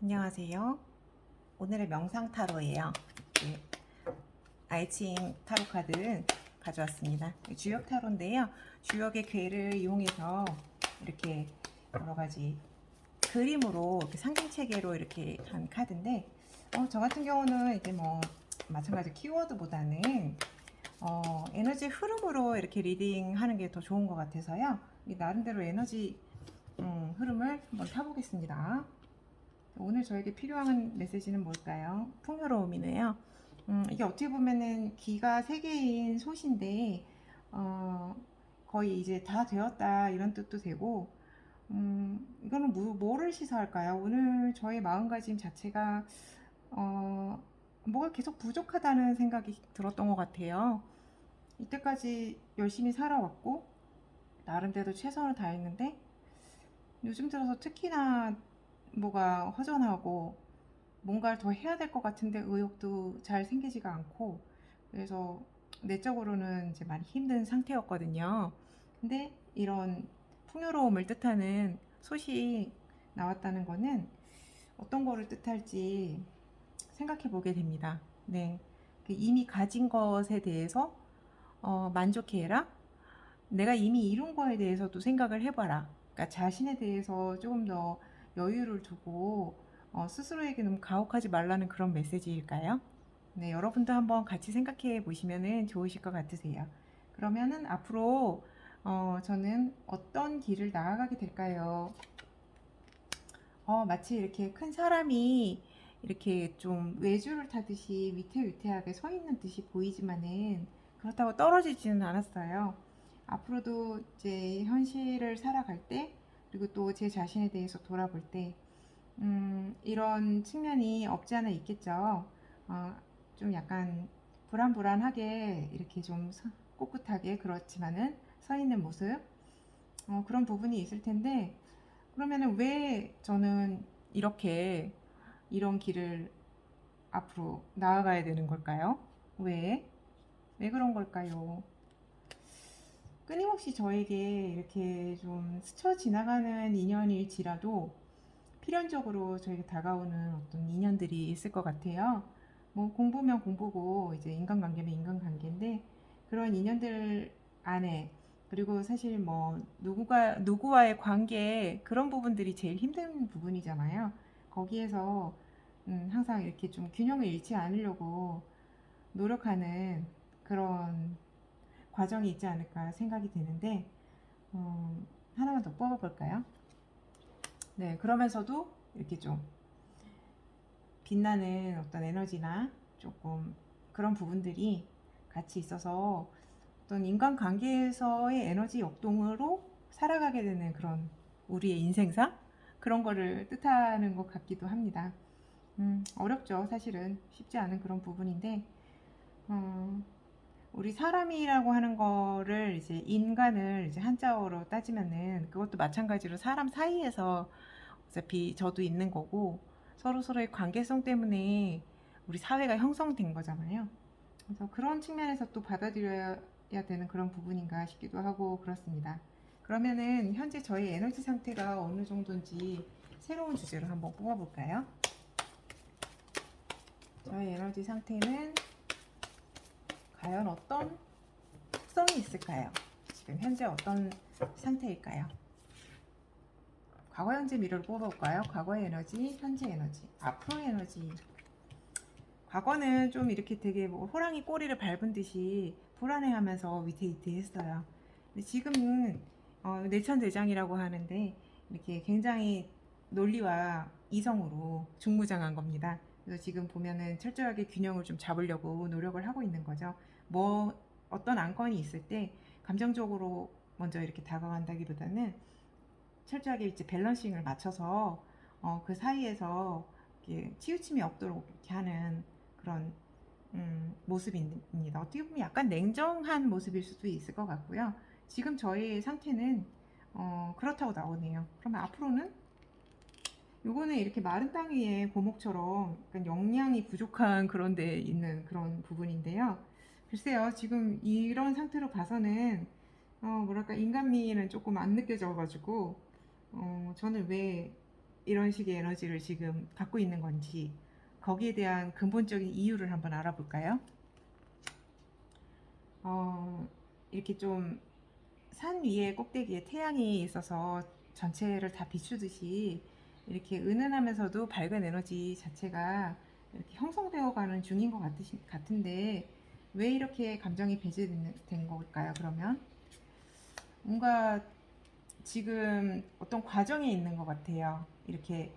안녕하세요. 오늘의 명상 타로예요. 네, 아이칭 타로 카드 가져왔습니다. 주역 타로인데요. 주역의 괴를 이용해서 이렇게 여러 가지 그림으로 이렇게 상징 체계로 이렇게 한 카드인데, 저 같은 경우는 이제 뭐 마찬가지 키워드보다는 에너지 흐름으로 이렇게 리딩하는 게 더 좋은 것 같아서요. 나름대로 에너지 흐름을 한번 타보겠습니다. 오늘 저에게 필요한 메시지는 뭘까요? 풍요로움이네요. 이게 어떻게 보면은 기가 세 개인 솥인데, 거의 이제 다 되었다 이런 뜻도 되고, 이거는 뭐를 시사할까요? 오늘 저의 마음가짐 자체가, 뭐가 계속 부족하다는 생각이 들었던 것 같아요. 이때까지 열심히 살아왔고, 나름대로 최선을 다했는데, 요즘 들어서 특히나 뭐가 허전하고 뭔가를 더 해야 될 것 같은데 의욕도 잘 생기지가 않고, 그래서 내적으로는 이제 많이 힘든 상태였거든요. 근데 이런 풍요로움을 뜻하는 소식 나왔다는 거는 어떤 거를 뜻할지 생각해 보게 됩니다. 네. 이미 가진 것에 대해서 만족해라. 내가 이미 이룬 거에 대해서도 생각을 해봐라. 그러니까 자신에 대해서 조금 더 여유를 두고 스스로에게 너무 가혹하지 말라는 그런 메시지일까요? 네, 여러분도 한번 같이 생각해 보시면 좋으실 것 같으세요. 그러면은 앞으로 저는 어떤 길을 나아가게 될까요? 마치 이렇게 큰 사람이 이렇게 좀 외줄을 타듯이 위태위태하게 서 있는 듯이 보이지만은 그렇다고 떨어지지는 않았어요. 앞으로도 이제 현실을 살아갈 때, 그리고 또 제 자신에 대해서 돌아볼 때, 이런 측면이 없지 않아 있겠죠. 좀 약간 불안불안하게 이렇게 좀 꿋꿋하게 그렇지만은 서 있는 모습, 그런 부분이 있을 텐데, 그러면은 왜 저는 이렇게 이런 길을 앞으로 나아가야 되는 걸까요? 왜? 왜 그런 걸까요? 끊임없이 저에게 이렇게 좀 스쳐 지나가는 인연일지라도 필연적으로 저에게 다가오는 어떤 인연들이 있을 것 같아요. 뭐 공부면 공부고 이제 인간관계면 인간관계인데, 그런 인연들 안에, 그리고 사실 뭐 누구와의 관계, 그런 부분들이 제일 힘든 부분이잖아요. 거기에서 항상 이렇게 좀 균형을 잃지 않으려고 노력하는 그런 과정이 있지 않을까 생각이 되는데, 하나만 더 뽑아볼까요? 네, 그러면서도 이렇게 좀 빛나는 어떤 에너지나 조금 그런 부분들이 같이 있어서 어떤 인간관계에서의 에너지 역동으로 살아가게 되는 그런 우리의 인생사, 그런 거를 뜻하는 것 같기도 합니다. 어렵죠. 사실은 쉽지 않은 그런 부분인데, 어, 우리 사람이라고 하는 거를 이제 인간을 이제 한자어로 따지면은 그것도 마찬가지로 사람 사이에서 어차피 저도 있는 거고, 서로서로의 관계성 때문에 우리 사회가 형성된 거잖아요. 그래서 그런 측면에서 또 받아들여야 되는 그런 부분인가 싶기도 하고 그렇습니다. 그러면은 현재 저희 에너지 상태가 어느 정도인지 새로운 주제로 한번 뽑아볼까요? 저희 에너지 상태는 과연 어떤 특성이 있을까요? 지금 현재 어떤 상태일까요? 과거, 현재, 미래를 뽑아볼까요? 과거의 에너지, 현재 에너지, 앞으로의 에너지. 과거는 좀 이렇게 되게 뭐 호랑이 꼬리를 밟은 듯이 불안해하면서 위태위태했어요. 근데 지금은 내천대장이라고 하는데 이렇게 굉장히 논리와 이성으로 중무장한 겁니다. 그래서 지금 보면은 철저하게 균형을 좀 잡으려고 노력을 하고 있는 거죠. 뭐 어떤 안건이 있을 때 감정적으로 먼저 이렇게 다가간다기보다는 철저하게 이제 밸런싱을 맞춰서 그 사이에서 이렇게 치우침이 없도록 이렇게 하는 그런 모습입니다. 어떻게 보면 약간 냉정한 모습일 수도 있을 것 같고요. 지금 저희 상태는 그렇다고 나오네요. 그러면 앞으로는 요거는 이렇게 마른 땅 위에 고목처럼 약간 영양이 부족한 그런 데 있는 그런 부분인데요. 글쎄요, 지금 이런 상태로 봐서는 뭐랄까 인간미는 조금 안 느껴져가지고 저는 왜 이런 식의 에너지를 지금 갖고 있는 건지 거기에 대한 근본적인 이유를 한번 알아볼까요? 이렇게 좀 산 위에 꼭대기에 태양이 있어서 전체를 다 비추듯이 이렇게 은은하면서도 밝은 에너지 자체가 이렇게 형성되어 가는 중인 것 같은데 왜 이렇게 감정이 배제된 걸까요? 그러면 뭔가 지금 어떤 과정에 있는 것 같아요. 이렇게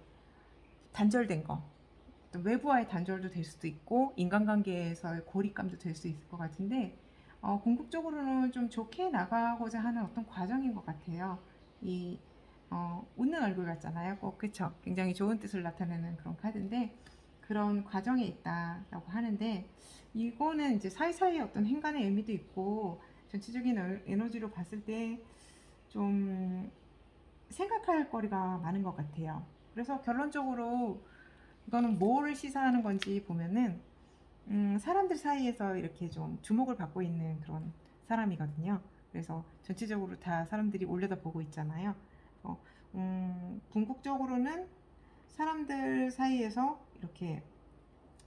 단절된 거. 또 외부와의 단절도 될 수도 있고 인간관계에서의 고립감도 될 수 있을 것 같은데 궁극적으로는 좀 좋게 나가고자 하는 어떤 과정인 것 같아요. 이 웃는 얼굴 같잖아요. 꼭 그쵸? 굉장히 좋은 뜻을 나타내는 그런 카드인데 그런 과정에 있다라고 하는데 이거는 이제 사이사이 어떤 행간의 의미도 있고 전체적인 에너지로 봤을 때 좀 생각할 거리가 많은 것 같아요. 그래서 결론적으로 이거는 뭐를 시사하는 건지 보면은 사람들 사이에서 이렇게 좀 주목을 받고 있는 그런 사람이거든요. 그래서 전체적으로 다 사람들이 올려다보고 있잖아요. 어, 궁극적으로는 사람들 사이에서 이렇게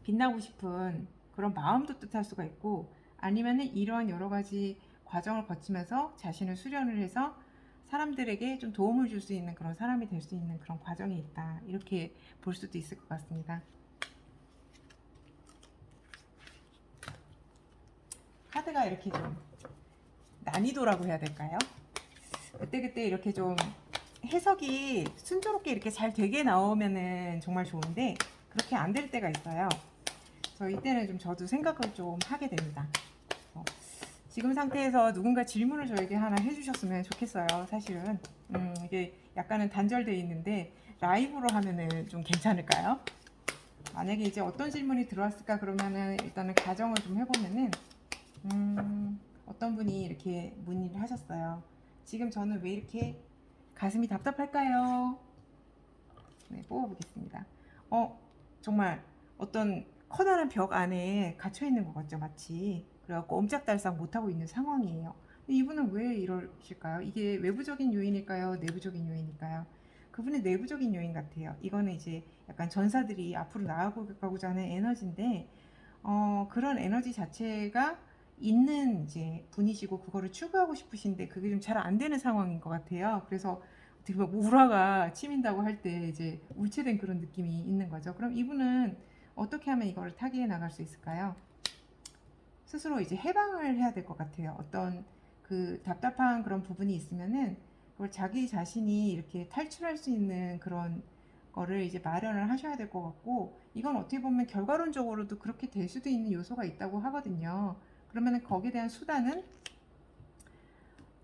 빛나고 싶은 그런 마음도 뜻할 수가 있고 아니면은 이러한 여러 가지 과정을 거치면서 자신을 수련을 해서 사람들에게 좀 도움을 줄 수 있는 그런 사람이 될 수 있는 그런 과정이 있다. 이렇게 볼 수도 있을 것 같습니다. 카드가 이렇게 좀 난이도라고 해야 될까요? 그때그때 이렇게 좀 해석이 순조롭게 이렇게 잘 되게 나오면은 정말 좋은데 그렇게 안 될 때가 있어요. 그래서 이때는 좀 저도 생각을 좀 하게 됩니다. 지금 상태에서 누군가 질문을 저에게 하나 해주셨으면 좋겠어요. 사실은 이게 약간은 단절되어 있는데 라이브로 하면은 좀 괜찮을까요? 만약에 이제 어떤 질문이 들어왔을까 그러면은 일단은 가정을 좀 해보면은 어떤 분이 이렇게 문의를 하셨어요. 지금 저는 왜 이렇게 가슴이 답답할까요? 네, 뽑아보겠습니다. 정말 어떤 커다란 벽 안에 갇혀 있는 것 같죠, 마치. 그래갖고 옴짝달싹 못하고 있는 상황이에요. 이분은 왜 이러실까요? 이게 외부적인 요인일까요? 내부적인 요인일까요? 그분의 내부적인 요인 같아요. 이거는 이제 약간 전사들이 앞으로 나아가고자 하는 에너지인데, 그런 에너지 자체가 있는 이제 분이시고 그거를 추구하고 싶으신데 그게 좀 잘 안 되는 상황인 것 같아요. 그래서 어떻게 보면 우라가 치민다고 할 때 이제 울체된 그런 느낌이 있는 거죠. 그럼 이분은 어떻게 하면 이거를 타개해 나갈 수 있을까요? 스스로 이제 해방을 해야 될 것 같아요. 어떤 그 답답한 그런 부분이 있으면은 그걸 자기 자신이 이렇게 탈출할 수 있는 그런 거를 이제 마련을 하셔야 될 것 같고 이건 어떻게 보면 결과론적으로도 그렇게 될 수도 있는 요소가 있다고 하거든요. 그러면은 거기에 대한 수단은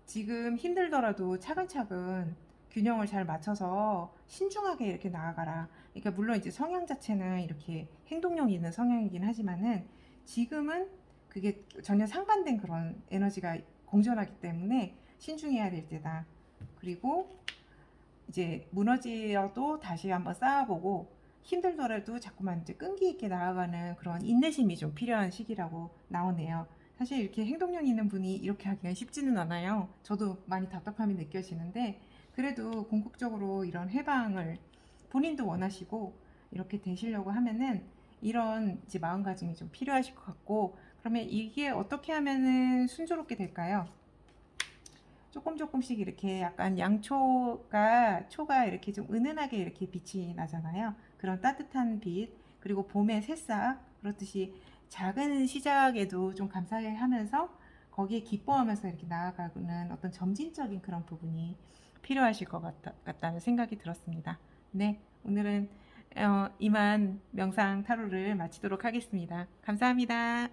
지금 힘들더라도 차근차근 균형을 잘 맞춰서 신중하게 이렇게 나아가라. 그러니까 물론 이제 성향 자체는 이렇게 행동력이 있는 성향이긴 하지만은 지금은 그게 전혀 상반된 그런 에너지가 공존하기 때문에 신중해야 될 때다. 그리고 이제 무너지어도 다시 한번 쌓아보고 힘들더라도 자꾸만 이제 끈기 있게 나아가는 그런 인내심이 좀 필요한 시기라고 나오네요. 사실 이렇게 행동력 있는 분이 이렇게 하기가 쉽지는 않아요. 저도 많이 답답함이 느껴지는데 그래도 궁극적으로 이런 해방을 본인도 원하시고 이렇게 되시려고 하면은 이런 이제 마음가짐이 좀 필요하실 것 같고 그러면 이게 어떻게 하면은 순조롭게 될까요? 조금씩 이렇게 약간 초가 이렇게 좀 은은하게 이렇게 빛이 나잖아요. 그런 따뜻한 빛, 그리고 봄의 새싹, 그렇듯이 작은 시작에도 좀 감사해 하면서 거기에 기뻐하면서 이렇게 나아가는 어떤 점진적인 그런 부분이 필요하실 것 같다는 생각이 들었습니다. 네, 오늘은 이만 명상 타로를 마치도록 하겠습니다. 감사합니다.